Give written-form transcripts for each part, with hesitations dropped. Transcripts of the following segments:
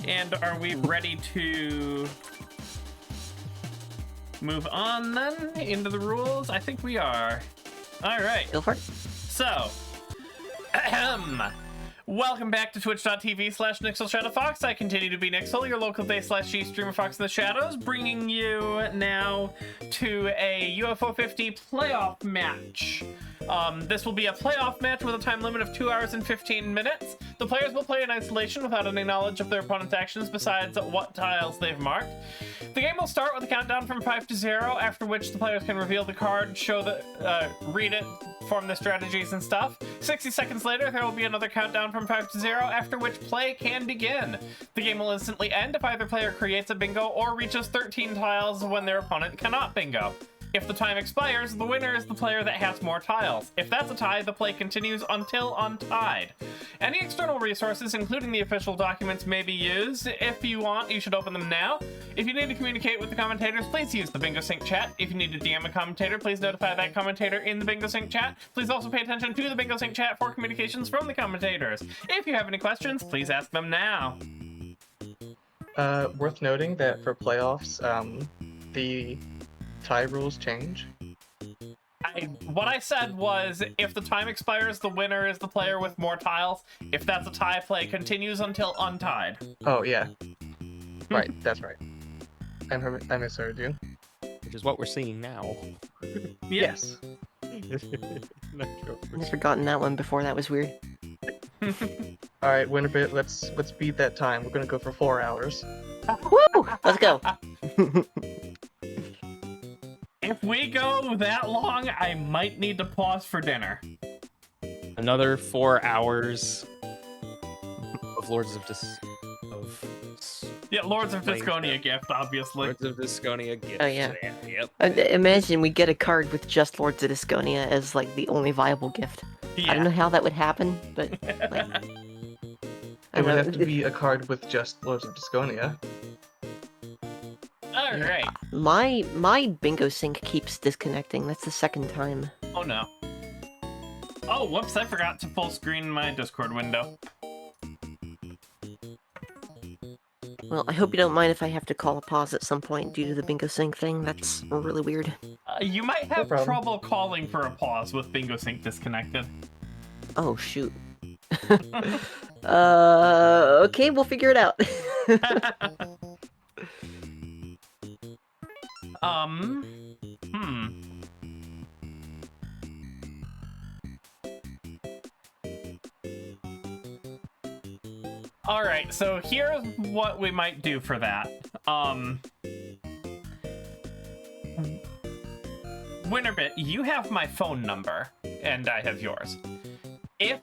And are we ready to move on then into the rules? I think we are. All right. Go for it. So, welcome back to twitch.tv/NixelShadowFox. I continue to be Nixel, your local day/G streamer Fox in the Shadows, bringing you now to a UFO 50 playoff match. This will be a playoff match with a time limit of 2 hours and 15 minutes. The players will play in isolation without any knowledge of their opponent's actions besides what tiles they've marked. The game will start with a countdown from 5 to 0, after which the players can reveal the card, show the, read it, form their strategies and stuff. 60 seconds later, there will be another countdown from 5 to 0, after which play can begin. The game will instantly end if either player creates a bingo or reaches 13 tiles when their opponent cannot bingo. If the time expires, the winner is the player that has more tiles. If that's a tie, the play continues until untied. Any external resources, including the official documents, may be used. If you want, you should open them now. If you need to communicate with the commentators, please use the Bingo Sync chat. If you need to DM a commentator, please notify that commentator in the Bingo Sync chat. Please also pay attention to the Bingo Sync chat for communications from the commentators. If you have any questions, please ask them now. Worth noting that for playoffs, the tie rules change. What I said was, if the time expires, the winner is the player with more tiles. If that's a tie, play continues until untied. Oh, yeah. Right, that's right. I misheard you. Which is what we're seeing now. Yes. I've forgotten that one before. That was weird. Alright, WinnerBit, let's beat that time. We're gonna go for 4 hours. Woo! Let's go. If we go that long, I might need to pause for dinner. Another 4 hours of Lords of Yeah, Lords of Disconia gift, obviously. Lords of Disconia gift. Oh, yeah. Yep. Imagine we get a card with just Lords of Disconia as, like, the only viable gift. Yeah. I don't know how that would happen, but, like... It would have to be a card with just Lords of Disconia. Alright. My bingo sync keeps disconnecting. That's the second time. Oh no. Oh, whoops, I forgot to full screen my Discord window. Well, I hope you don't mind if I have to call a pause at some point due to the bingo sync thing. That's really weird. You might have problem. trouble calling for a pause with Bingo Sync disconnected. Oh, shoot. Okay, we'll figure it out. Alright, so here's what we might do for that. WinnerBit, you have my phone number, and I have yours. If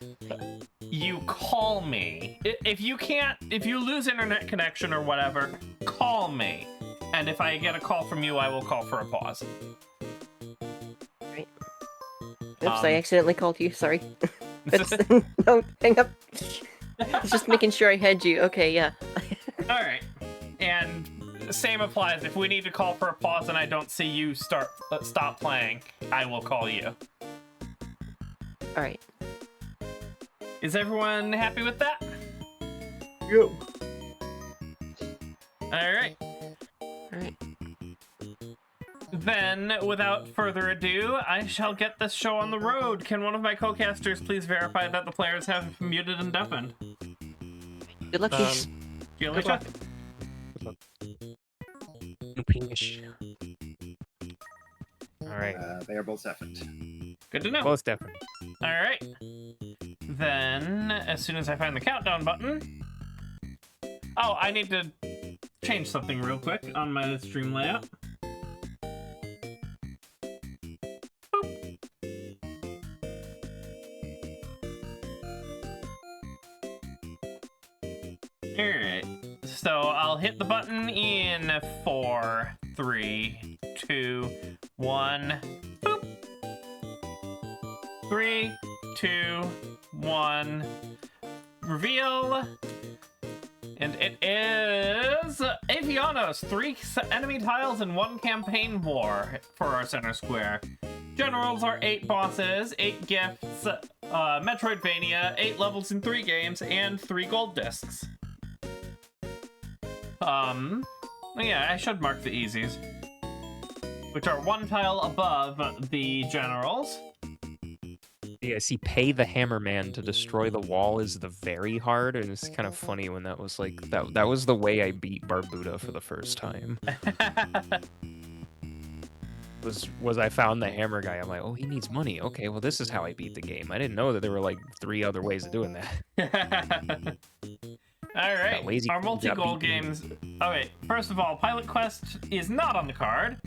you call me, if you lose internet connection or whatever, call me. And if I get a call from you, I will call for a pause. Right. Oops, I accidentally called you, sorry. No, hang up. Just making sure I had you. Okay, yeah. Alright. And same applies. If we need to call for a pause and I don't see you stop playing, I will call you. Alright. Is everyone happy with that? Go. Alright. Alright. Then, without further ado, I shall get this show on the road. Can one of my co-casters please verify that the players have muted and deafened? Good luck, Keith. See you later. Alright. They are both deafened. Good to know. Both definitely. Alright. Then, as soon as I find the countdown button... Oh, I need to change something real quick on my stream layout. Boop. Alright. So I'll hit the button in 4, 3, 2, 1. Boop. 3, 2, 1. Reveal. And it is Avianos, 3 enemy tiles in 1 campaign war for our center square. Generals are 8 bosses, 8 gifts, Metroidvania, 8 levels in 3 games, and 3 gold discs. Yeah, I should mark the easies, which are one tile above the generals. Yeah, I see pay the hammerman to destroy the wall is the very hard, and it's kind of funny when that was like that was the way I beat Barbuda for the first time. was I found the hammer guy. I'm like, oh, he needs money. Okay, well, this is how I beat the game. I didn't know that there were like 3 other ways of doing that. All right, lazy our got multi-goal beaten. games. Oh wait, first of all, Pilot Quest is not on the card,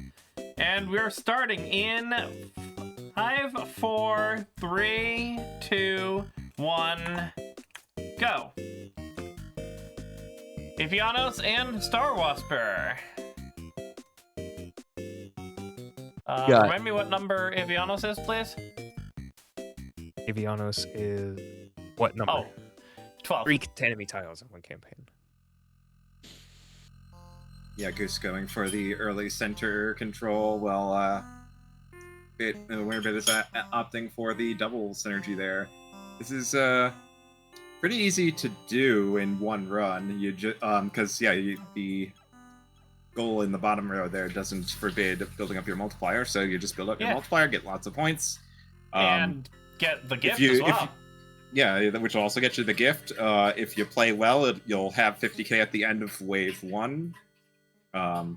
and we're starting in 5, 4, 3, 2, 1, go. Evianos and Star Wasper. Yeah. Remind me what number Evianos is, please. Evianos is what number? Oh, 12. 3 enemy tiles in one campaign. Yeah, Goose going for the early center control, while WinnerBit is opting for the double synergy there. This is pretty easy to do in one run. You just because the goal in the bottom row there doesn't forbid building up your multiplier, so you just build up your multiplier, get lots of points, and get the gift as well. Which will also get you the gift. If you play well, you'll have 50k at the end of wave 1. And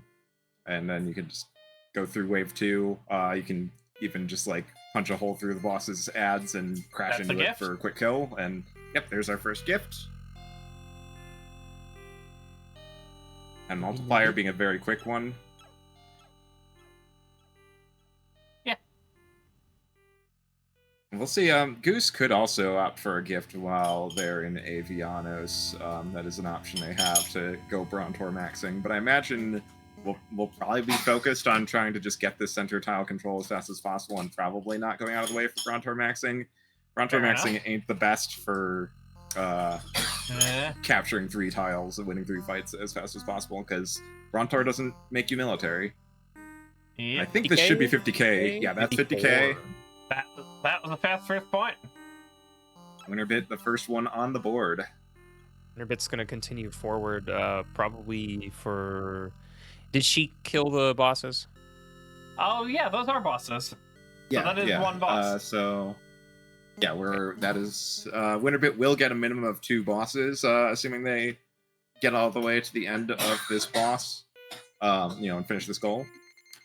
then you can just go through wave 2. You can even just like punch a hole through the boss's ads and crash into it for a quick kill. And yep, there's our first gift. And multiplier being a very quick one. Yeah. We'll see. Goose could also opt for a gift while they're in Avianos. That is an option they have to go Brontor maxing. But I imagine we'll probably be focused on trying to just get this center tile control as fast as possible and probably not going out of the way for Brontor maxing. Brontor maxing ain't the best for capturing 3 tiles and winning 3 fights as fast as possible because Brontor doesn't make you military. Yep. I think this should be 50k. Yeah, that's 50k. That was a fast first point. WinnerBit, the first one on the board. WinnerBit's gonna continue forward, probably for. Did she kill the bosses? Oh yeah, those are bosses. So that is one boss. WinnerBit will get a minimum of 2 bosses, assuming they get all the way to the end of this boss, and finish this goal.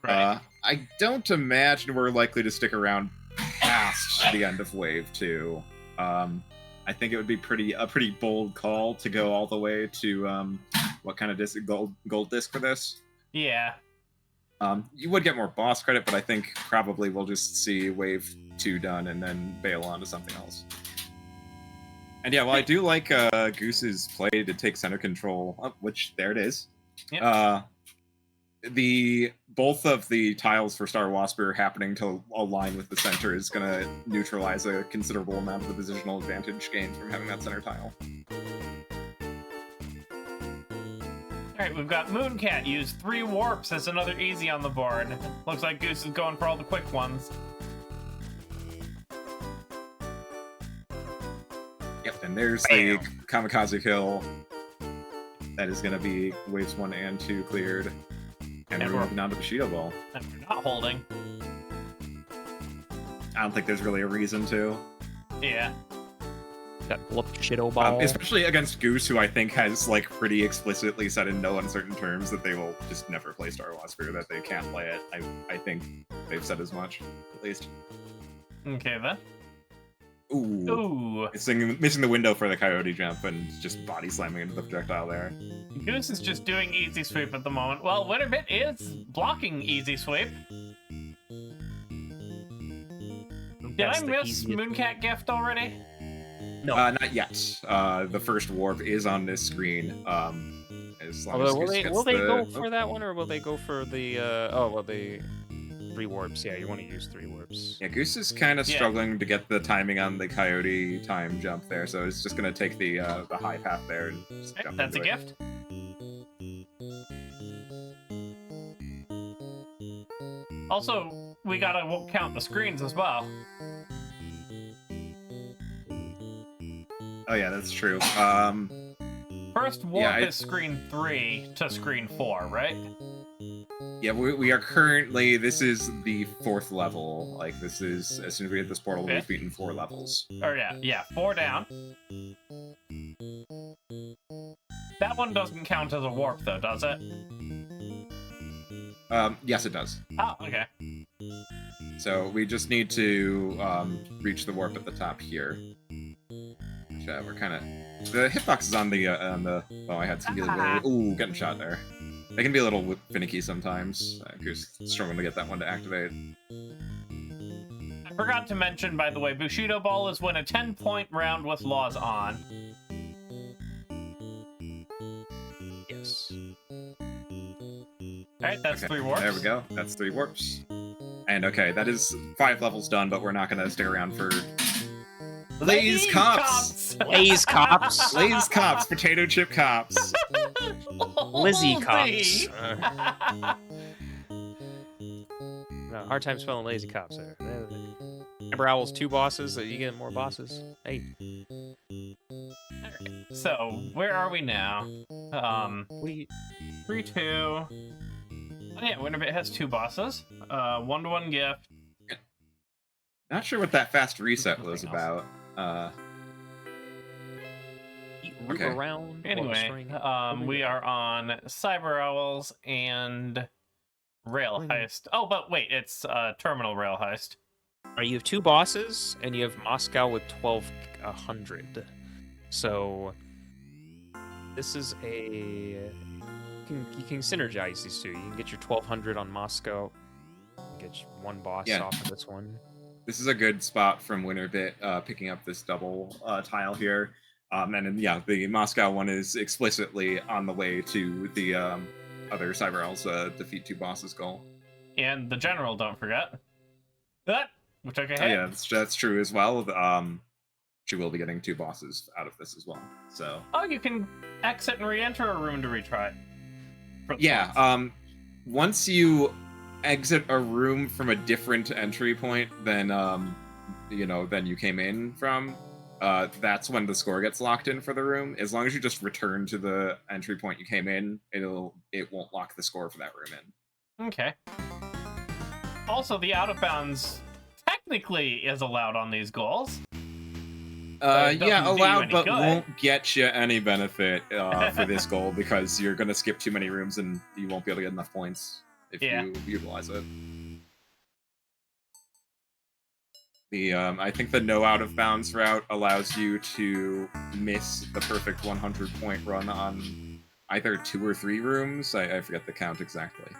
Right. I don't imagine we're likely to stick around past the end of wave 2. I think it would be a pretty bold call to go all the way to what kind of disc, gold disc for this. Yeah. You would get more boss credit, but I think probably we'll just see wave 2 done and then bail on to something else. And yeah, well, I do like Goose's play to take center control, which there it is. Yep. Both of the tiles for Star Wasper happening to align with the center is going to neutralize a considerable amount of the positional advantage gained from having that center tile. Alright, we've got Mooncat use 3 warps as another easy on the board. Looks like Goose is going for all the quick ones. Yep, and there's the kamikaze kill. That is going to be waves 1 and 2 cleared. And we're moving on to Bushido Ball. And we're not holding. I don't think there's really a reason to. Yeah. That Bushido Ball. Especially against Goose, who I think has like pretty explicitly said in no uncertain terms that they will just never play Star Wasper, that they can't play it. I think they've said as much, at least. Okay then. Ooh. Missing the window for the coyote jump and just body slamming into the projectile there. Goose is just doing easy sweep at the moment. Well, WinnerBit is blocking easy sweep. Did I miss Mooncat gift already? No. Not yet. The first warp is on this screen. As long as will they go for that one, or will they go for the? The 3 warps. Yeah, you want to use 3 warps. Yeah, Goose is kind of struggling to get the timing on the coyote time jump there, so it's just going to take the high path there and just jump that's a into it. gift. Also, we gotta count the screens as well. Oh yeah, that's true. First warp Yeah, is screen 3 to screen 4, right? Yeah, we are currently, this is the 4th level. Like, this is, as soon as we hit this portal, we've beaten 4 levels. Or yeah, 4 down. That one doesn't count as a warp, though, does it? Yes, it does. Oh, okay. So we just need to reach the warp at the top here. Which, we're kind of, the hitboxes on the oh, I had some healing. Ooh, getting shot there. They can be a little finicky sometimes. Who's struggling to get that one to activate? I forgot to mention, by the way, Bushido Ball is when a 10-point round with laws on. Yes. Alright, that's Okay, 3 warps. There we go. That's 3 warps. And okay, that is 5 levels done, but we're not going to stay around for... Lays Cops! Lays Cops. Lays Cops, potato chip cops. Lizzie Holy. Cops. No, hard time spelling lazy cops there. Amber Owl's 2 bosses, so you get more bosses. Hey. So, where are we now? What do you... 3-2. Oh yeah, WinnerBit has 2 bosses. 1-to-1 gift. Not sure what that fast reset Nothing was else. about. Root Okay. around. Anyway, we are on Cyber Owls and Rail Heist. Oh, but wait, it's Terminal Rail Heist. You have 2 bosses, and you have Moscow with 1200. So this is a... You can synergize these 2. You can get your 1200 on Moscow. Get 1 boss Yeah. off of this one. This is a good spot from WinnerBit, picking up this double tile here. And then, yeah, the Moscow one is explicitly on the way to the other Cyber Owls defeat 2 bosses goal. And the General, don't forget. That, we took a hit. Oh, yeah, that's true as well. She will be getting 2 bosses out of this as well. So Oh, you can exit and re-enter a room to retry. For the yeah, boss. once you exit a room from a different entry point than than you came in from, that's when the score gets locked in for the room. As long as you just return to the entry point you came in, it won't lock the score for that room in. Okay. Also, the out of bounds technically is allowed on these goals. But it Yeah, doesn't do you allowed, any but good. won't get you any benefit for this goal because you're gonna skip too many rooms and you won't be able to get enough points if Yeah. you utilize it. The I think the no out of bounds route allows you to miss the perfect 100-point run on either 2 or 3 rooms. I forget the count exactly.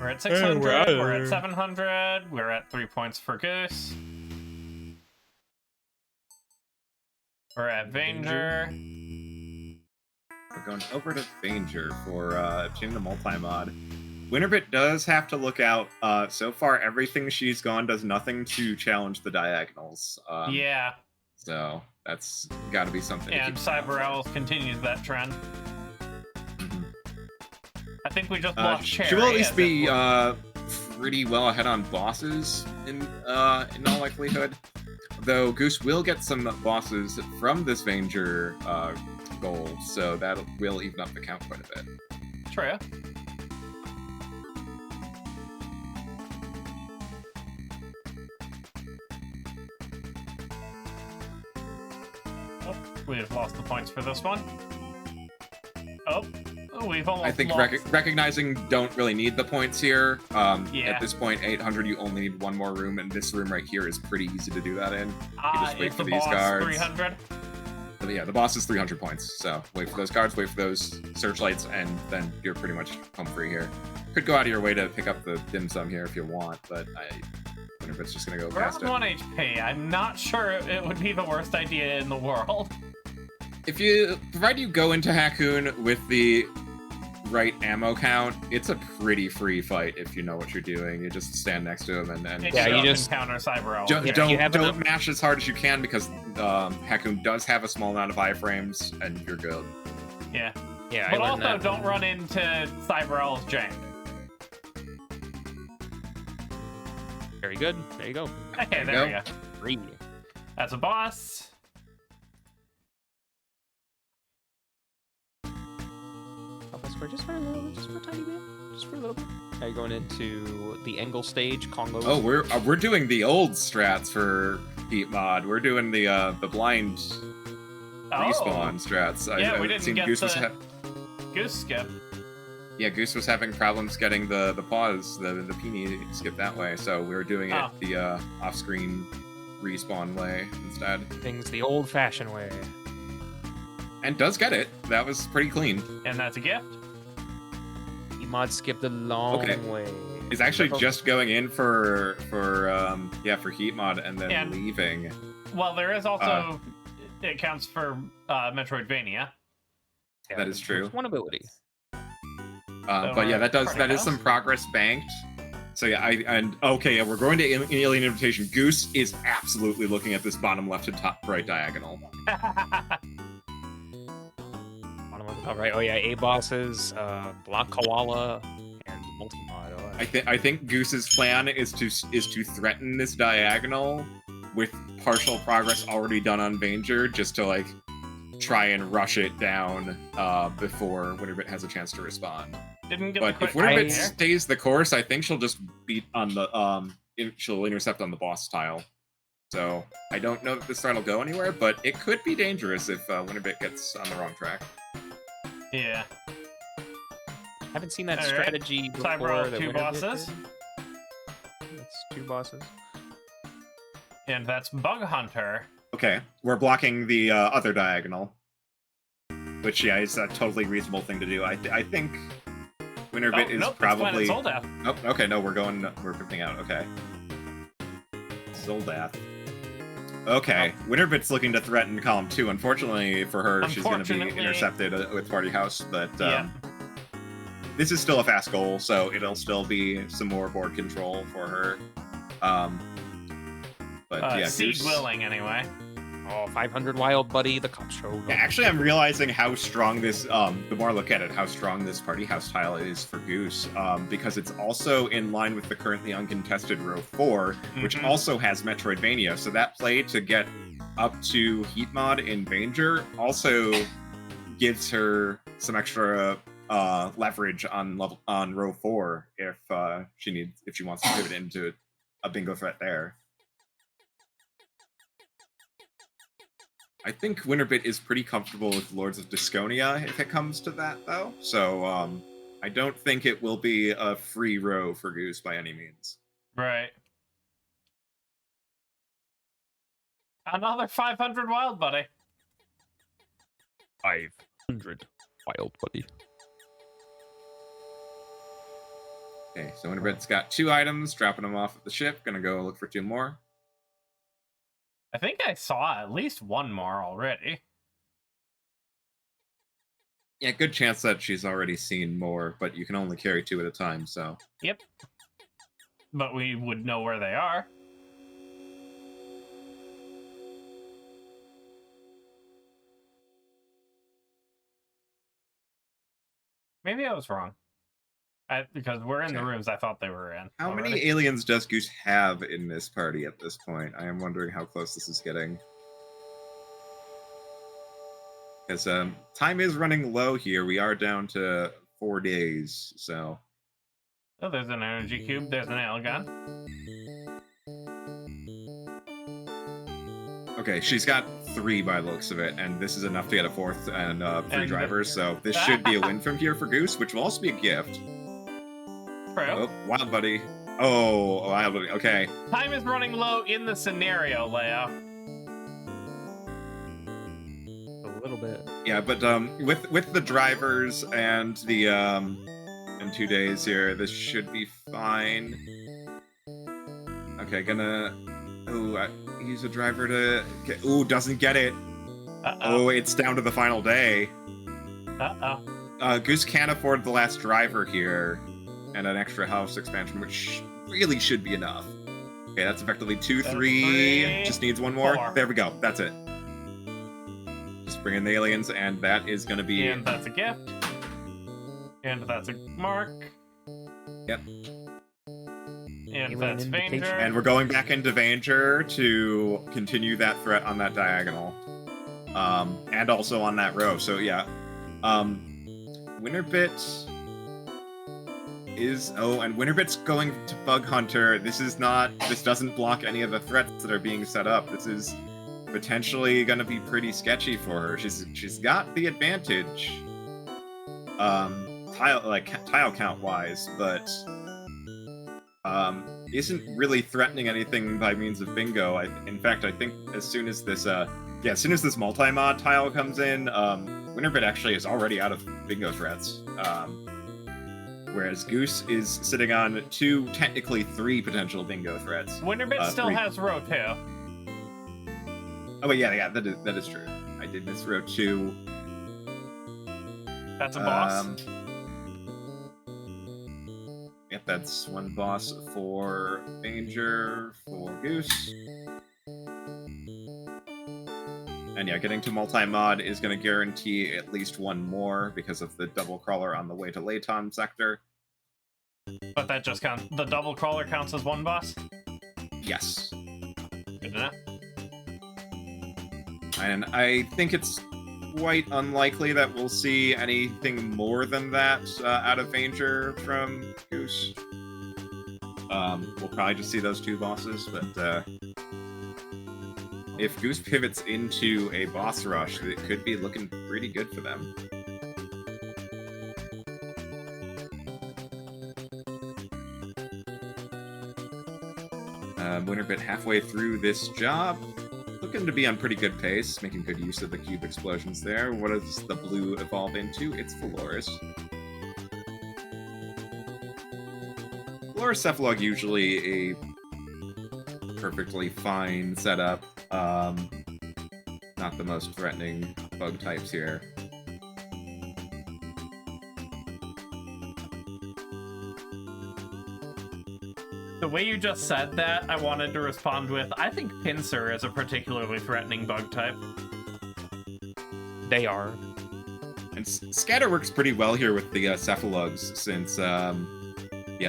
We're at 600, we're at 700, we're at 3 points for Goose. We're at Vanger. We're going over to Danger for obtaining the multi-mod. WinnerBit does have to look out. So far, everything she's gone does nothing to challenge the diagonals. Yeah, So that's got to be something. and to keep an eye Cyber Owls continues that trend. Mhm. I think we just lost Cherry. She will at least as be it- pretty well ahead on bosses in all likelihood. Though Goose will get some bosses from this Vanger goal, so that will even up the count quite a bit. True. Oh, we have lost the points for this one. Oh, we've almost I think lost. recognizing don't really need the points here. Yeah. At this point, 800, you only need 1 more room, and this room right here is pretty easy to do that in. just wait Is for the these boss guards. 300? But yeah, the boss is 300 points, so wait for those guards, wait for those searchlights, and then you're pretty much home free here. Could go out of your way to pick up the dim sum here if you want, but I wonder if it's just gonna go We're past on it. 1 HP. I'm not sure it would be the worst idea in the world. If you, provided you go into Hakoon with the right ammo count, it's a pretty free fight if you know what you're doing. You just stand next to him and Yeah, you you just- counter Cyber Owl. don't, Yeah, don't, you have don't enough- mash as hard as you can because Hakoon does have a small amount of iframes and you're good. Yeah. Yeah, I But learned also, that. don't run into Cyber Owl's jank. Very good. There you go. Okay, you there we go. go. 3. That's a boss. just for a little, just for a tiny bit, just for a little bit. Now you're going into the Angle stage, Congo. Oh, we're doing the old strats for Heat Mod. We're doing the blind respawn strats. Yeah, we I've didn't seen get Goose the Goose skip. Yeah, Goose was having problems getting the pause, the peony skip that way, so we were doing it the off-screen respawn way instead. Things the old-fashioned way. And does get it. That was pretty clean. And that's a gift. Mod skipped the long way. It's actually just going in for Heat Mod and then And- leaving. Well, there is also it counts for Metroidvania. Yeah, That is true. there's one ability. But yeah, that is House? some progress banked. So yeah, we're going to Alien Invitation. Goose is absolutely looking at this bottom left to top right diagonal. Bottom of the top right. Oh yeah, A bosses, Block Koala, and Multi-Mod. Oh, I think Goose's plan is to threaten this diagonal with partial progress already done on Danger, just to like try and rush it down before WinnerBit has a chance to respond. Didn't get But the if quick WinnerBit there. stays the course, I think she'll just beat on the she'll intercept on the boss tile. So I don't know that this threat will go anywhere, but it could be dangerous if WinnerBit gets on the wrong track. Yeah. haven't seen that All right. strategy before. Cyber that two WinnerBit bosses. did. That's 2 bosses. And that's Bug Hunter. Okay, we're blocking the other diagonal, which yeah is a totally reasonable thing to do. I think WinnerBit is probably. It's Planet Oh, okay, no, we're pivoting out. Okay, Zoldath. Okay, WinnerBit's looking to threaten column 2. Unfortunately for her, she's going to be Unfortunately- intercepted with Party House, but Yeah. this is still a fast goal, so it'll still be some more board control for her. But yeah, Seed Goose- willing anyway. Oh, 500 wild, buddy. The cop show. Yeah, actually, I'm realizing how strong this, the more I look at it, how strong this Party House tile is for Goose, because it's also in line with the currently uncontested row 4, which Mhm. also has Metroidvania, so that play to get up to Heat Mod in Danger also gives her some extra leverage on row 4 if she wants to pivot into a bingo threat there. I think WinnerBit is pretty comfortable with Lords of Disconia if it comes to that, though. So I don't think it will be a free row for Goose by any means. Right. Another 500 wild, buddy. 500 wild, buddy. Okay, so WinnerBit's got 2 items, dropping them off at the ship. Gonna go look for 2 more. I think I saw at least one more already. Yeah, good chance that she's already seen more, but you can only carry 2 at a time, so. Yep. But we would know where they are. Maybe I was wrong. Because we're in the Okay. rooms I thought they were in. How already. many aliens does Goose have in this party at this point? I am wondering how close this is getting. Because time is running low here. We are down to 4 days, so. Oh, there's an energy cube. There's an nail gun. Okay, she's got 3 by the looks of it, and this is enough to get a 4th and 3 And- drivers, so this should be a win from here for Goose, which will also be a gift. True. Oh, Wild Buddy. Oh, Wild Buddy, okay. Time is running low in the scenario, Leo. A little bit. Yeah, but with the drivers and the in 2 days here, this should be fine. Okay, gonna use a driver to get. Ooh, doesn't get it. Uh-oh. Oh, it's down to the final day. Uh-oh. Goose can't afford the last driver here, and an extra house expansion, which really should be enough. Okay, that's effectively 2, That's 3. 3, Just needs 1 more. 4. There we go. That's it. Just bring in the aliens, and that is gonna be. And that's a gift. And that's a mark. Yep. And Alien that's invitation. Vanger. And we're going back into Danger to continue that threat on that diagonal. And also on that row. So yeah. WinnerBit is... Oh, and WinnerBit's going to Bug Hunter. This doesn't block any of the threats that are being set up. This is potentially going to be pretty sketchy for her. She's got the advantage, tile count wise, but isn't really threatening anything by means of bingo. In fact, I think as soon as this multi-mod tile comes in, WinnerBit actually is already out of bingo threats. Whereas Goose is sitting on 2, technically 3 potential bingo threats. WinnerBit still 3. has row 2. Oh, wait, yeah, that is true. I did miss row 2. That's a boss. Yep, that's one boss for Danger, for Goose. And yeah, getting to multi-mod is going to guarantee at least one more because of the double crawler on the way to Layton sector. But that just counts. The double crawler counts as one boss? Yes. Good to know. And I think it's quite unlikely that we'll see anything more than that out of Danger from Goose. We'll probably just see those 2 bosses, but if Goose pivots into a boss rush, it could be looking pretty good for them. WinnerBit halfway through this job. Looking to be on pretty good pace, making good use of the cube explosions there. What does the blue evolve into? It's Valorous. Valorous Cephalog usually a perfectly fine setup. Not the most threatening bug types here. The way you just said that, I wanted to respond with, I think Pincer is a particularly threatening bug type. They are. And Scatter works pretty well here with the Cephalogs, since, yeah,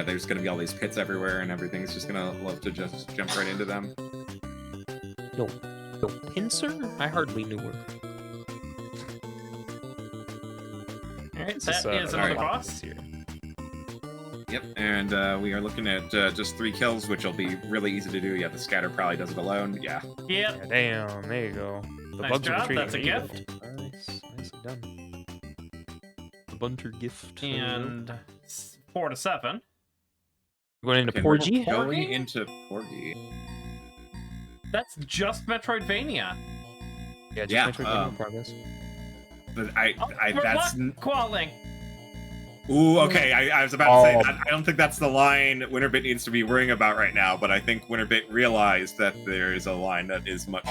there's going to be all these pits everywhere, and everything's just going to love to just jump right into them. No, Pincer? I hardly knew her. Alright, that is another boss. Here. Yep, and we are looking at just 3 kills, which will be really easy to do. Yeah, the Scatter probably does it alone. Yeah. Yep. Yeah, damn, there you go. The Nice bugs are job, retreating. that's a There you gift. go. Nice, nicely done. The Bunter gift. And 4 to 7. Going into Okay, Porgy? Going into Porgy. That's just Metroidvania. Yeah, just Yeah, make sure you're in progress. But For that's... luck qualling. Ooh, okay, I was about to say Oh. that. I don't think that's the line WinnerBit needs to be worrying about right now, but I think WinnerBit realized that there is a line that is much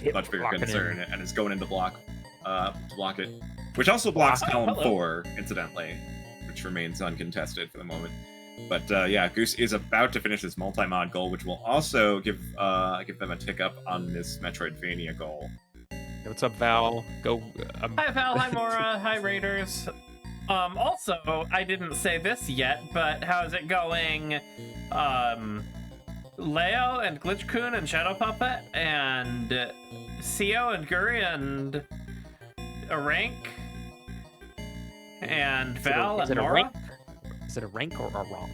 bigger blocking concern and is going into block it. Which also blocks Wow, column hello. 4, incidentally, which remains uncontested for the moment. But yeah, Goose is about to finish this multi-mod goal, which will also give them a tick up on this Metroidvania goal. What's up, Val? Go. Hi Val, hi Mora, hi Raiders. Also, I didn't say this yet, but how's it going? Leo and Glitchcoon and Shadow Puppet and Sio and Guri and Arank and Val is and it a Mora. rank? Is it a rank or a wrong?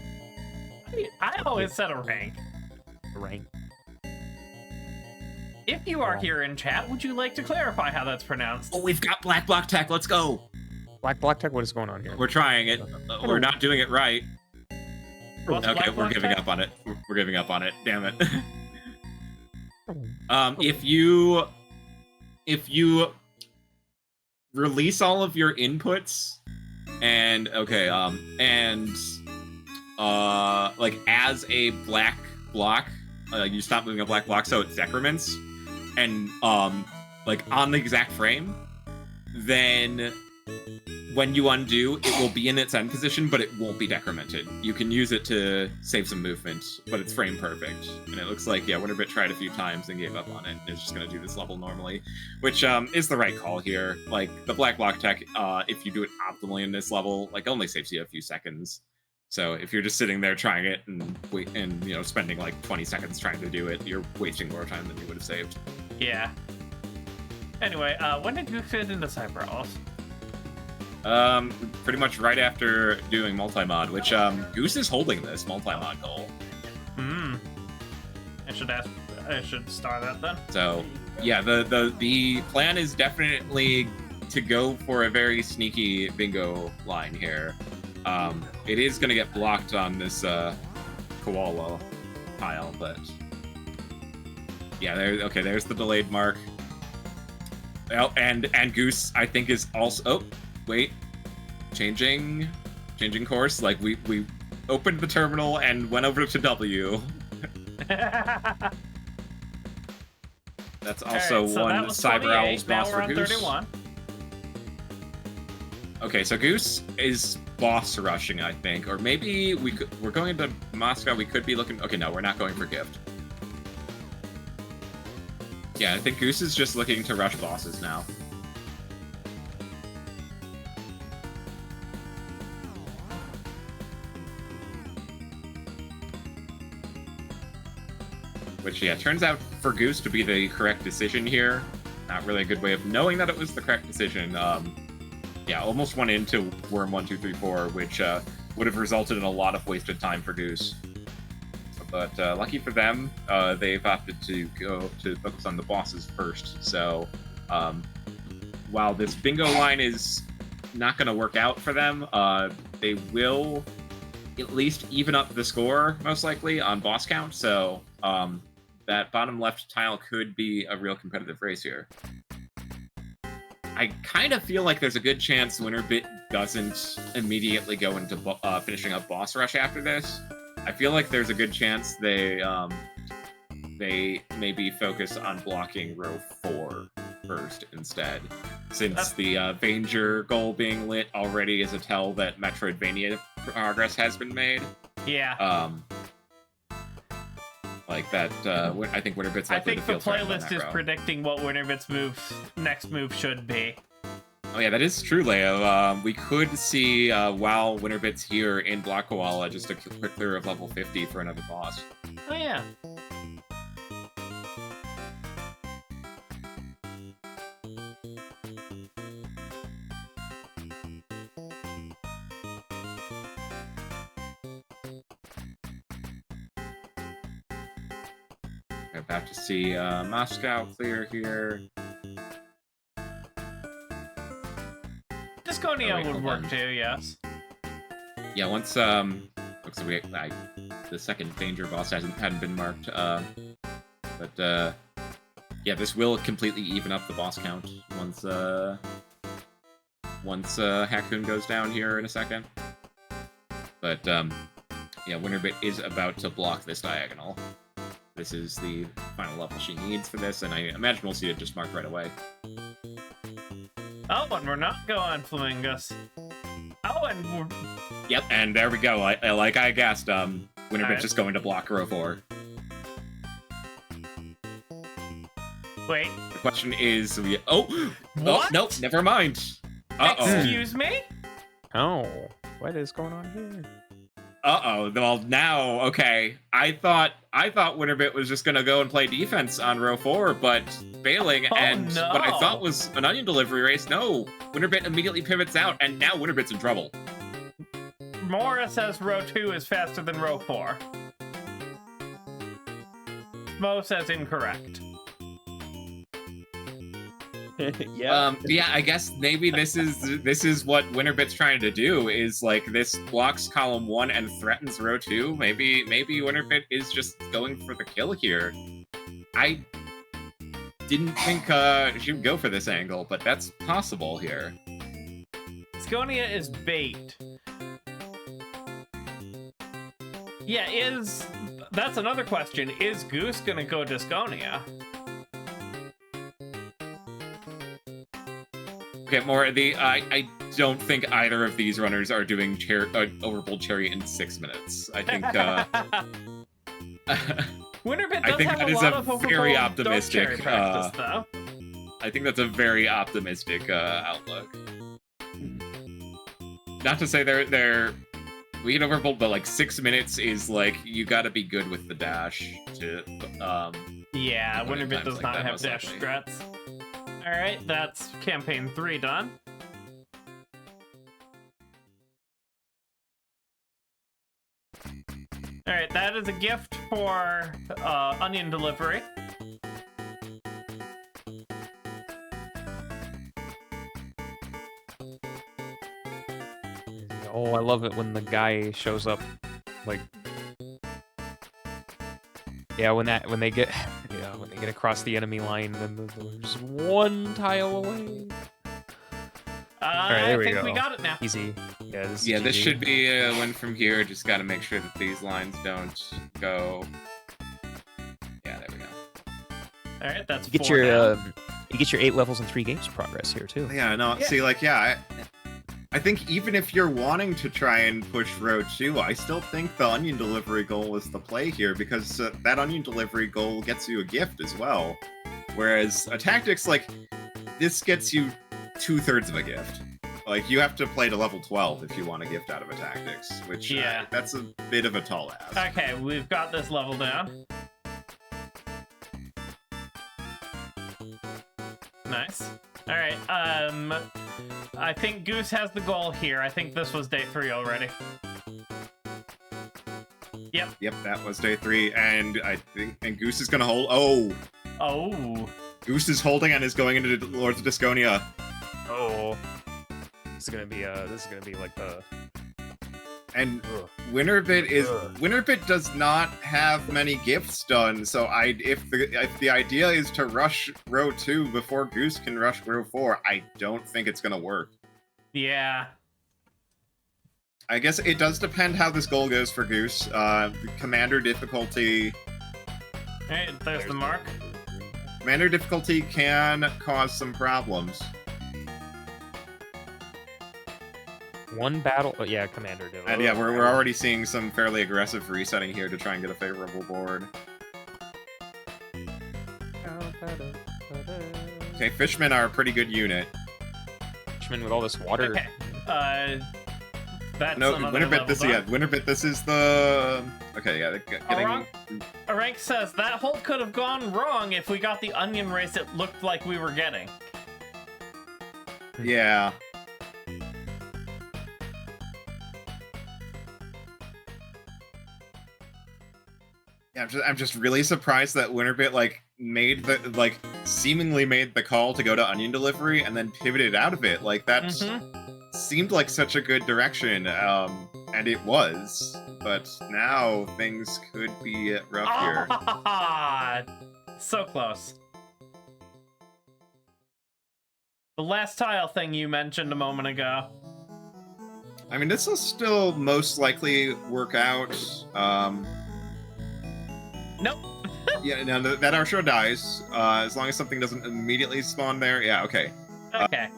I always said a rank. A rank. If you are here in chat, would you like to clarify how that's pronounced? Oh, we've got Black Block Tech. Let's go. Black Tech, what is going on here? We're trying it. We're not doing it right. What's Okay, Black we're Block giving Tech? up on it. We're giving up on it. Damn it. Oh. If you release all of your inputs and like as a black block, you stop moving a black block so it decrements, and like on the exact frame, then when you undo, it will be in its end position, but it won't be decremented. You can use it to save some movement, but it's frame perfect. And it looks like, yeah, WinnerBit tried a few times and gave up on it. It's just going to do this level normally, which is the right call here. Like, the Black Block Tech, if you do it optimally in this level, like, only saves you a few seconds. So if you're just sitting there trying it and spending like 20 seconds trying to do it, you're wasting more time than you would have saved. Yeah. Anyway, when did you fit into Cyber Owls? Pretty much right after doing multi-mod, which Goose is holding this multi-mod goal. I should star that then. So yeah, the plan is definitely to go for a very sneaky bingo line here. It is gonna get blocked on this koala pile, but yeah, there's the delayed mark. Oh, and Goose I think is also. Oh, wait, changing course. Like we opened the terminal and went over to W. That's also Alright, so one that was Cyber 28, Owl's now boss we're for on Goose. 31. Okay, so Goose is boss rushing, I think, or maybe we're going into Moscow. We could be looking. Okay, no, we're not going for gift. Yeah, I think Goose is just looking to rush bosses now. Which, yeah, turns out for Goose to be the correct decision here. Not really a good way of knowing that it was the correct decision. Yeah, almost went into Worm 1, 2, 3, 4, which would have resulted in a lot of wasted time for Goose. But lucky for them, they've opted to go to focus on the bosses first. So while this bingo line is not going to work out for them, they will at least even up the score, most likely, on boss count. So that bottom left tile could be a real competitive race here. I kind of feel like there's a good chance WinnerBit doesn't immediately go into finishing up boss rush after this. I feel like there's a good chance they maybe focus on blocking row 4 first instead, since the Vanger goal being lit already is a tell that Metroidvania progress has been made. Yeah. Like that, I think WinnerBit's I likely think to the feel threatened on playlist that is row. predicting what WinnerBit's next move should be. Oh yeah, that is true, Leo. We could see, while WinnerBit's here in Black Koala, just a quick clear of level 50 for another boss. Oh yeah. We're about to see Moscow clear here. Disconia Oh, wait, would hold work on. too, yes. Yeah, once looks like the second danger boss hadn't been marked. But yeah, this will completely even up the boss count once Hackun goes down here in a second. But yeah, WinnerBit is about to block this diagonal. This is the final level she needs for this, and I imagine we'll see it just marked right away. Oh, and we're not going Flamingos. Oh, and we're... Yep, and there we go. Like I guessed, WinnerBit's Alright. just going to block row 4. Wait. The question is, oh, What? nope, never mind. Uh-oh. Excuse me? Oh, what is going on here? Uh-oh. Well, now, okay. I thought WinnerBit was just gonna go and play defense on row 4, but failing, Oh, and no. what I thought was an onion delivery race, no. WinnerBit immediately pivots out, and now WinnerBit's in trouble. Mora says row 2 is faster than row 4. Mo says incorrect. Yeah. Yeah, I guess maybe this is what WinnerBit's trying to do, is like this blocks column 1 and threatens row 2. Maybe WinnerBit is just going for the kill here. I didn't think she would go for this angle, but that's possible here. Disconia is bait. Yeah, that's another question. Is Goose gonna go Disconia? Okay, more I don't think either of these runners are doing Overbold Chariot in 6 minutes. I think WinnerBit I does think have that a is lot a of very overbold optimistic, dog cherry practice, though. I think that's a very optimistic outlook. Not to say we hit Overbold, but like 6 minutes is like you got to be good with the dash to Yeah, When it WinnerBit times does like not that, have most dash likely. strats. Alright, that's campaign 3 done. All right, that is a gift for onion delivery. Oh, I love it when the guy shows up, like, yeah, when they get across the enemy line, then there's one tile away. All right, there we go. I think we got it now. Easy. Yeah, this is Yeah, this GG. should be a win from here. Just got to make sure that these lines don't go. Yeah, there we go. All right, that's You get 4 your down. you get your 8 levels in 3 games progress here too. Yeah, no, Yeah. see, like, yeah, I think even if you're wanting to try and push row 2, I still think the onion delivery goal is the play here, because that onion delivery goal gets you a gift as well. Whereas a tactics, like, this gets you 2/3 of a gift. Like, you have to play to level 12 if you want a gift out of a tactics, which, Yeah. that's a bit of a tall ask. Okay, we've got this level down. Nice. All right. I think Goose has the goal here. I think this was day 3 already. Yep, that was day 3, and I think Goose is gonna hold. Oh, Oh. Goose is holding and is going into Lords of Disconia. Oh, this is gonna be like the. And Ugh. WinnerBit does not have many gifts done, so if the idea is to rush row 2 before Goose can rush row 4, I don't think it's gonna work. Yeah. I guess it does depend how this goal goes for Goose. Commander difficulty. All right, there's the mark. Commander difficulty can cause some problems. One battle. Oh, yeah, Commander did. And yeah, we're already seeing some fairly aggressive resetting here to try and get a favorable board. Okay, Fishmen are a pretty good unit. Fishmen with all this water. Okay. That's No, another WinnerBit. level This done. yeah, WinnerBit. This is the okay. Yeah, getting. wrong. Arank says that hold could have gone wrong if we got the onion race it looked like we were getting. Yeah. Yeah, I'm just really surprised that WinnerBit seemingly made the call to go to onion delivery and then pivoted out of it. Like that seemed like such a good direction, and it was. But now things could be rough here. So close. The last tile thing you mentioned a moment ago. I mean, this will still most likely work out. Nope. Yeah, no, that Archer dies. As long as something doesn't immediately spawn there. Yeah, okay. Okay.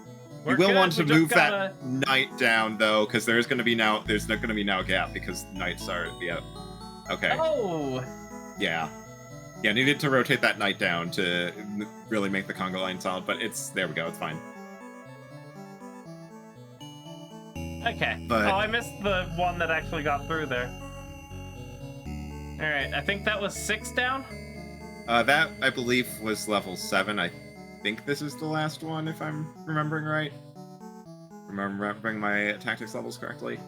We will want to move that knight down though, because there's not going to be now a gap because knights are okay. Oh. Yeah. Yeah, needed to rotate that knight down to really make the Congo line solid, but there we go, it's fine. Okay. But- Oh, I missed the one that actually got through there. All right, I think that was 6 down. That I believe was level 7. I think this is the last one, if I'm remembering right. Remembering my tactics levels correctly.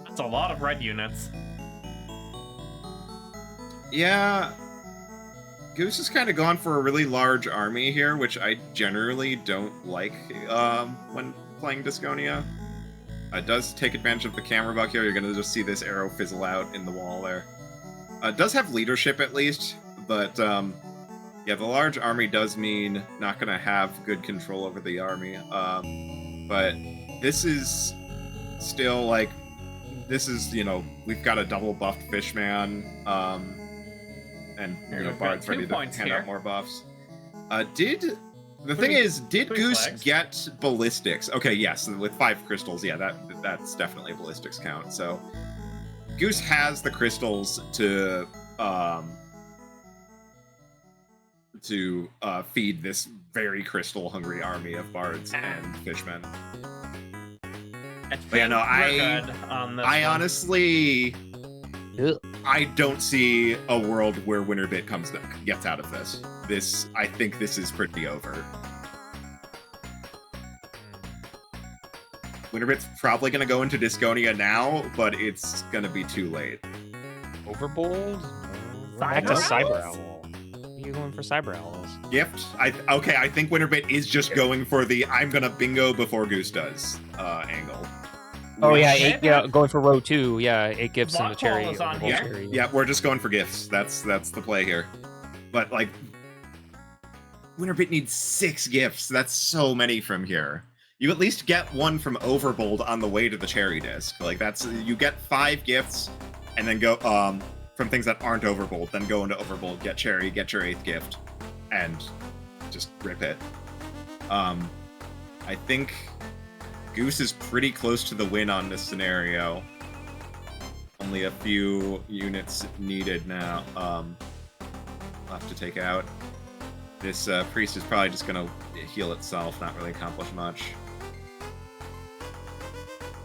That's a lot of red units. Yeah, Goose has kind of gone for a really large army here, which I generally don't like when playing Disconia. It does take advantage of the camera bug here. You're going to just see this arrow fizzle out in the wall there. It does have leadership at least, but yeah, the large army does mean not going to have good control over the army. But this is still like, we've got a double buffed Fishman, and We've got Bard's 2 ready to points hand here. out more buffs. The thing is, did three Goose flags. get ballistics? Okay, yes, with 5 crystals, yeah, that's definitely a ballistics count. So Goose has the crystals to feed this very crystal hungry army of bards and fishmen. But yeah, no, I honestly, I don't see a world where WinnerBit gets out of this. I think this is pretty over. WinnerBit's probably gonna go into Disconia now, but it's gonna be too late. Overbold? Cyber Back to Cyber Owls? Owl. What are you going for Cyber Owls? Gift? I think WinnerBit is just going for the I'm gonna bingo before Goose does angle. Oh yeah, Maybe. 8, yeah, going for row 2. Yeah, 8 gifts in the Lock cherry. Ball is on overbold here. cherry. Yeah, we're just going for gifts. That's the play here. But like, WinnerBit needs 6 gifts. That's so many from here. You at least get one from Overbold on the way to the cherry disc. Like you get 5 gifts, and then go from things that aren't Overbold. Then go into Overbold, get cherry, get your 8th gift, and just rip it. I think Goose is pretty close to the win on this scenario. Only a few units needed now. Left to take out. This priest is probably just gonna heal itself, not really accomplish much.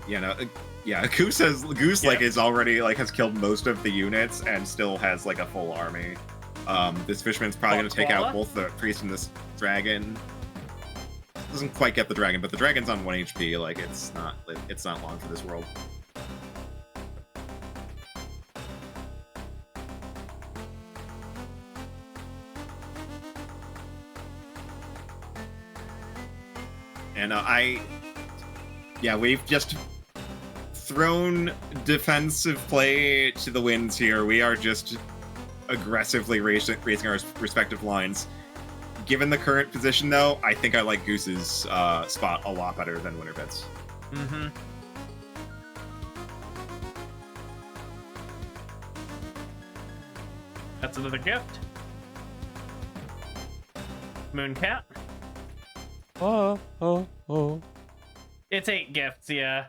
Yeah, no, yeah. Goose like is already like has killed most of the units and still has like a full army. This fisherman's probably gonna take out both the priest and this dragon. Doesn't quite get the dragon, but the dragon's on 1 HP. Like it's not long for this world. And we've just thrown defensive play to the winds here. We are just aggressively raising our respective lines. Given the current position, though, I think I like Goose's spot a lot better than WinnerBit's. Mm-hmm. That's another gift. Mooncat. Oh. It's 8 gifts, yeah.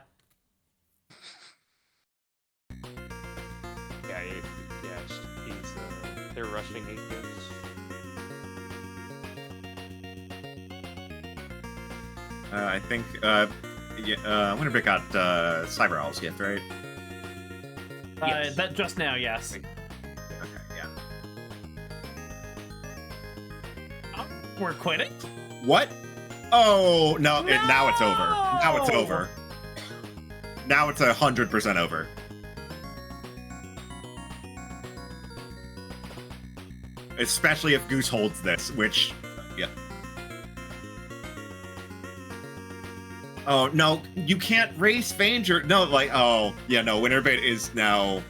They're rushing 8 gifts. I think WinnerBit got Cyber Owl's gift, right? Yes. That just now, yes. Okay, yeah. Oh, we're quitting? What? Oh no! Now it's over. Now it's over. Now it's 100% over. Especially if Goose holds this, which, yeah. Oh no, you can't race Vanger. No, like, oh yeah, no. WinnerBit is now.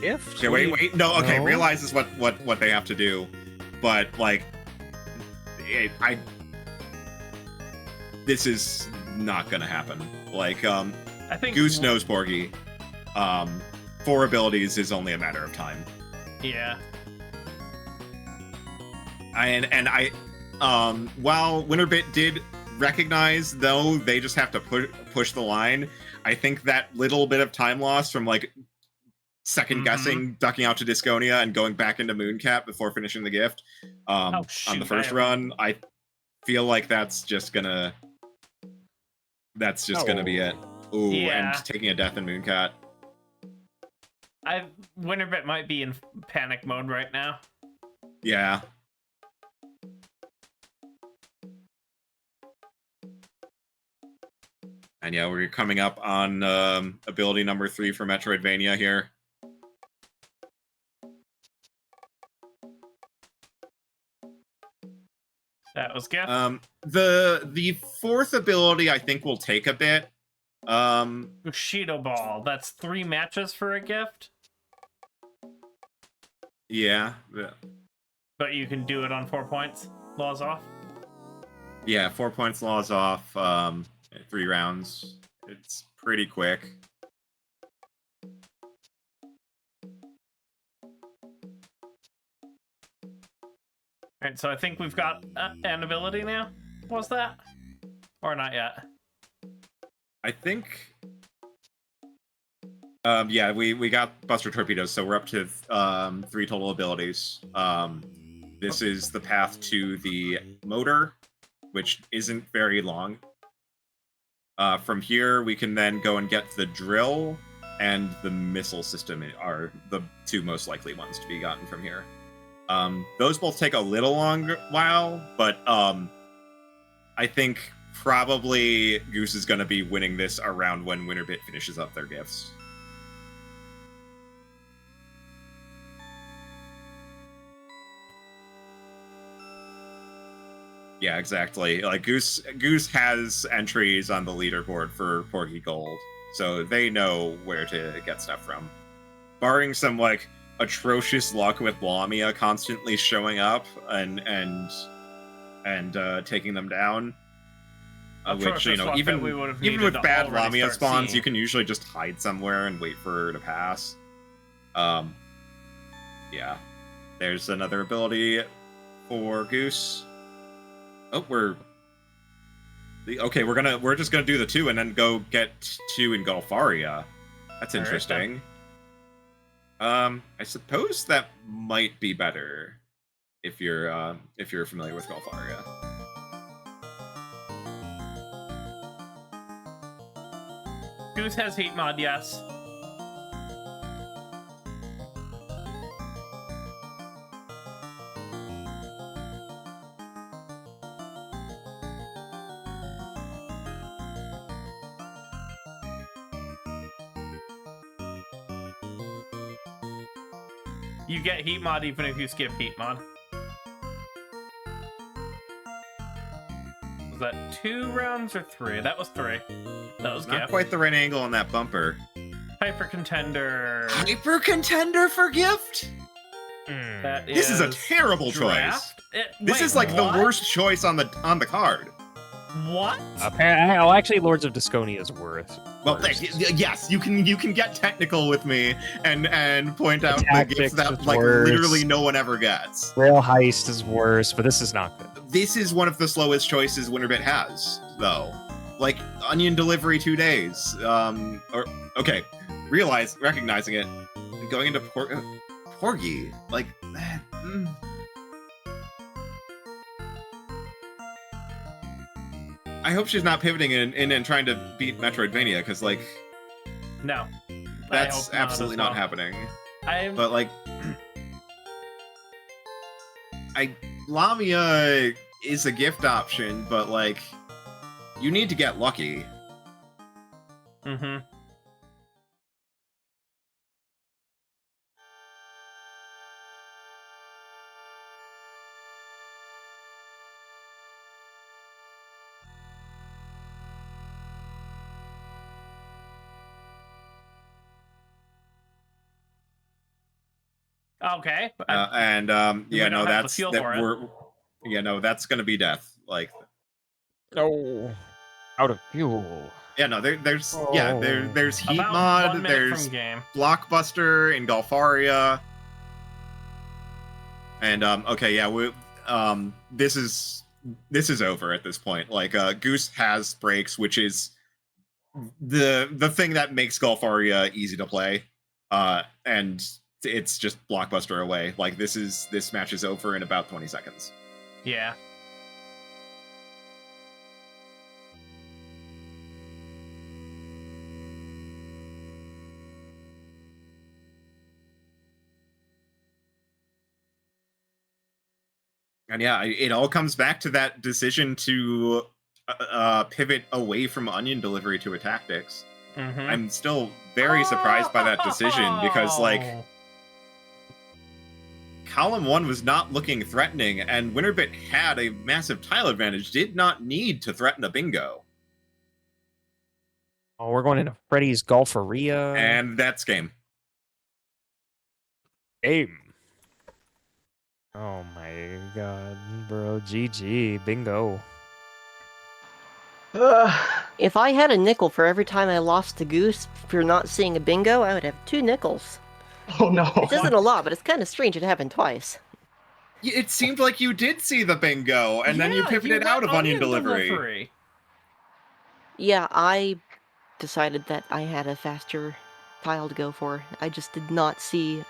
If Okay, wait. No, okay. No. Realizes what they have to do, but like, this is not gonna happen. Like, I think Goose knows Porgy. 4 abilities is only a matter of time. Yeah. While WinnerBit did recognize, though, they just have to push the line. I think that little bit of time loss from like second guessing, ducking out to Disconia and going back into Mooncap before finishing the gift on the first run, I feel like that's just gonna be it. Ooh, Yeah. and taking a death in Mooncat. WinnerBit might be in panic mode right now. Yeah. And yeah, we're coming up on ability number 3 for Metroidvania here. That was gift. The 4th ability I think will take a bit. Bushido Ball. That's 3 matches for a gift, Yeah. but you can do it on 4 points. Laws off. Yeah, 4 points laws off, 3 rounds. It's pretty quick. Alright, so I think we've got an ability now. Was that? Or not yet? I think... yeah, we got Buster Torpedoes, so we're up to 3 total abilities. This is the path to the motor, which isn't very long. From here, we can then go and get the drill, and the missile system are the 2 most likely ones to be gotten from here. Those both take a little longer while, but I think probably Goose is going to be winning this around when WinnerBit finishes up their gifts. Yeah, exactly. Like Goose has entries on the leaderboard for Porgy Gold, so they know where to get stuff from. Barring some like atrocious luck with Lamia constantly showing up and taking them down, which even with bad Lamia spawns, you can usually just hide somewhere and wait for her to pass. Yeah, there's another ability for Goose. Oh, we're just gonna do the 2 and then go get 2 in Golfaria. That's interesting. I suppose that might be better if you're familiar with Golfaria. Goose has heat mod, yes. You get heat mod even if you skip heat mod. Was that 2 rounds or 3? That was 3. That was Not gift. quite the right angle on that bumper. Hyper contender. Hyper contender for gift? That This is a terrible choice. This is like the worst choice on the card. What? Actually, Lords of Disconia is worth. Well, yes, you can get technical with me and point out the gifts that like literally no one ever gets. Rail Heist is worse, but this is not good. This is one of the slowest choices WinnerBit has, though. Like onion delivery 2 days. Recognizing it, and going into Porgy, like. I hope she's not pivoting in and trying to beat Metroidvania, because, like... No. That's absolutely not happening. But, like... Lamia is a gift option, but, like... You need to get lucky. Mm-hmm. Okay. That's gonna be death. Like, oh, out of fuel. Yeah, no, there's heat About mod, 1 minute there's from game. Blockbuster in Golfaria, and this is over at this point. Like, Goose has breaks, which is the thing that makes Golfaria easy to play, and it's just Blockbuster away. Like, this match is over in about 20 seconds. Yeah. And yeah, it all comes back to that decision to pivot away from onion delivery to a tactics. Mm-hmm. I'm still very surprised by that decision, because, like, column 1 was not looking threatening, and WinnerBit had a massive tile advantage, did not need to threaten a bingo. Oh, we're going into Freddy's Golfaria. And that's game. Game. Oh my god, bro. GG. Bingo. If I had a nickel for every time I lost to Goose for not seeing a bingo, I would have 2 nickels. Oh no. Which isn't a lot, but it's kind of strange it happened twice. It seemed like you did see the bingo, and then you pivoted out of onion delivery. Yeah, I decided that I had a faster tile to go for. I just did not see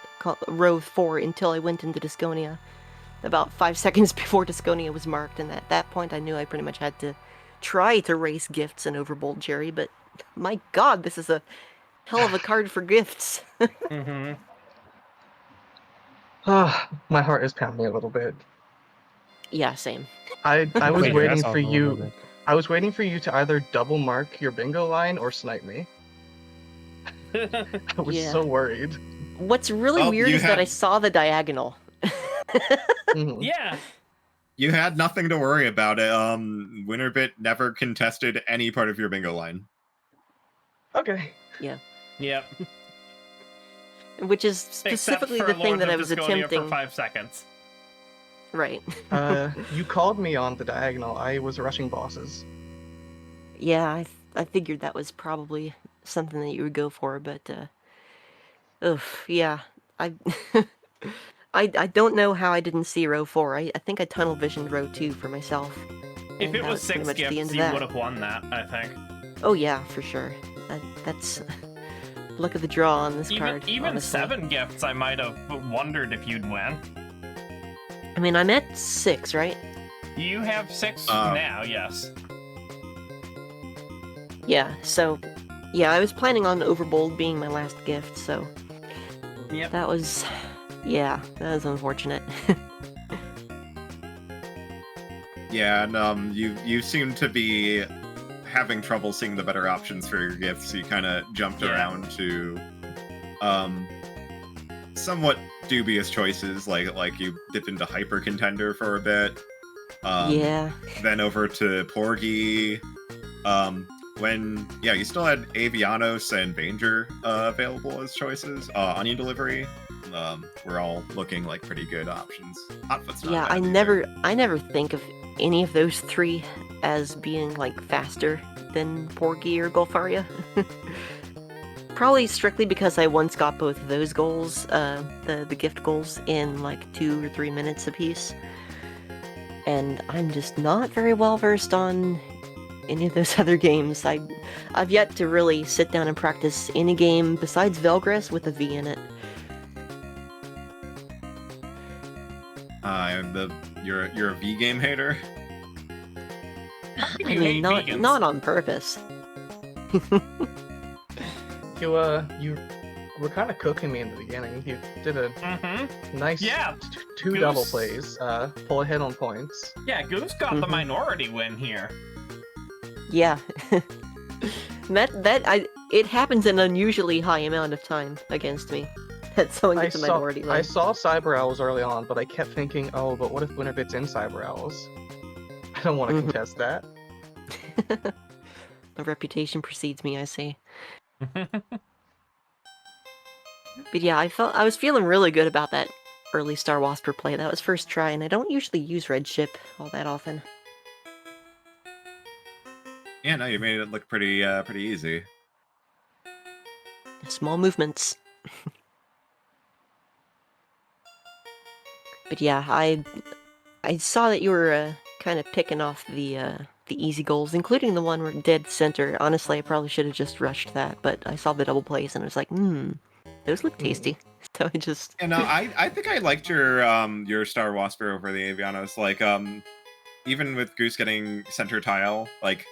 row 4 until I went into Disconia. About 5 seconds before Disconia was marked, and at that point I knew I pretty much had to try to race gifts and Overbold Jerry, but my god, this is a hell of a card for gifts. Mm-hmm. My heart is pounding a little bit. Yeah, same. I was Wait, waiting that's for awful, you. isn't it? I was waiting for you to either double mark your bingo line or snipe me. I was Yeah. so worried. What's really Well, weird you is that had- I saw the diagonal. Mhm. Yeah. You had nothing to worry about it. WinnerBit never contested any part of your bingo line. Okay. Yep. Which is Except specifically for the thing Lords that I of was Disconia attempting. for 5 seconds. Right. You called me on the diagonal. I was rushing bosses. Yeah, I figured that was probably something that you would go for, but yeah. I I don't know how I didn't see row 4. I think I tunnel visioned row 2 for myself. If and it that was pretty 6 much the end gifts, of you that. would have won that, I think. Oh yeah, for sure. That's luck of the draw on this card. Even honestly. 7 gifts, I might have wondered if you'd win. I mean, I'm at 6, right? You have 6 now, yes. Yeah, so... Yeah, I was planning on Overbold being my last gift, so... Yep. That was... Yeah, that was unfortunate. Yeah, and you seem to be having trouble seeing the better options for your gifts. So you kind of jumped Yeah. around to somewhat dubious choices, like you dipped into Hyper Contender for a bit. Yeah. Then over to Porgy. You still had Avianos and Banger available as choices. Onion Delivery. We're all looking like pretty good options. Hotfoot's not Yeah, bad I never think of any of those 3 as being, like, faster than Porgy or Golfaria. Probably strictly because I once got both of those goals, the gift goals, in, like, 2 or 3 minutes apiece. And I'm just not very well versed on any of those other games. I've yet to really sit down and practice any game besides Velgress with a V in it. You're a V game hater. You I hate mean, vegans. not on purpose. You were kind of cooking me in the beginning. You did a Mm-hmm. nice Yeah, 2 Goose. double plays. Pull ahead on points. Yeah, Goose got the Mhm. minority win here. Yeah. It happens an unusually high amount of time against me. That someone gets a minority I win. saw Cyber Owls early on, but I kept thinking, oh, but what if WinnerBit's in Cyber Owls? I don't want to Mhm. contest that. The reputation precedes me, I see. But yeah, I was feeling really good about that early Star Wasper play. That was first try, and I don't usually use Red Ship all that often. Yeah, no, you made it look pretty easy. Small movements. But yeah, I saw that you were kind of picking off the easy goals, including the one where dead center. Honestly, I probably should have just rushed that, but I saw the double plays and I was like, those look tasty. So I just... And I think I liked your Star Wasper over the Avianos. Like even with Goose getting center tile, like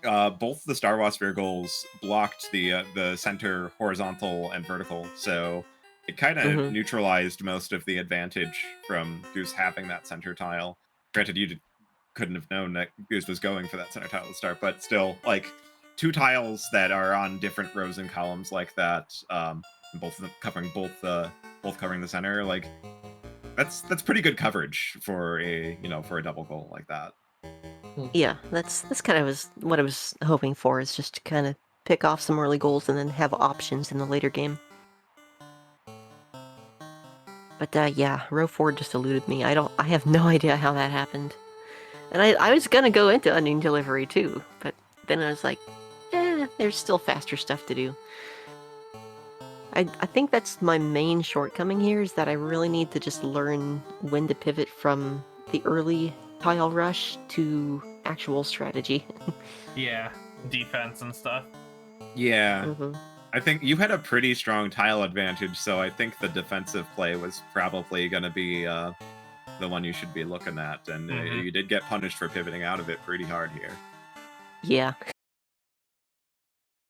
both the Star Wasper goals blocked the center horizontal and vertical, so it kind of Mhm. neutralized most of the advantage from Goose having that center tile. Granted, you couldn't have known that Goose was going for that center tile to start, but still, like 2 tiles that are on different rows and columns like that, both of them covering both covering the center, like that's pretty good coverage for a double goal like that. Yeah, that's kind of what I was hoping for, is just to kind of pick off some early goals and then have options in the later game. But yeah, row 4 just eluded me. I have no idea how that happened. And I was gonna go into Onion Delivery too, but then I was like, there's still faster stuff to do. I think that's my main shortcoming here, is that I really need to just learn when to pivot from the early tile rush to actual strategy. Yeah, defense and stuff. Yeah. Mhm. I think you had a pretty strong tile advantage, so I think the defensive play was probably going to be the one you should be looking at, and Mhm. you did get punished for pivoting out of it pretty hard here. Yeah.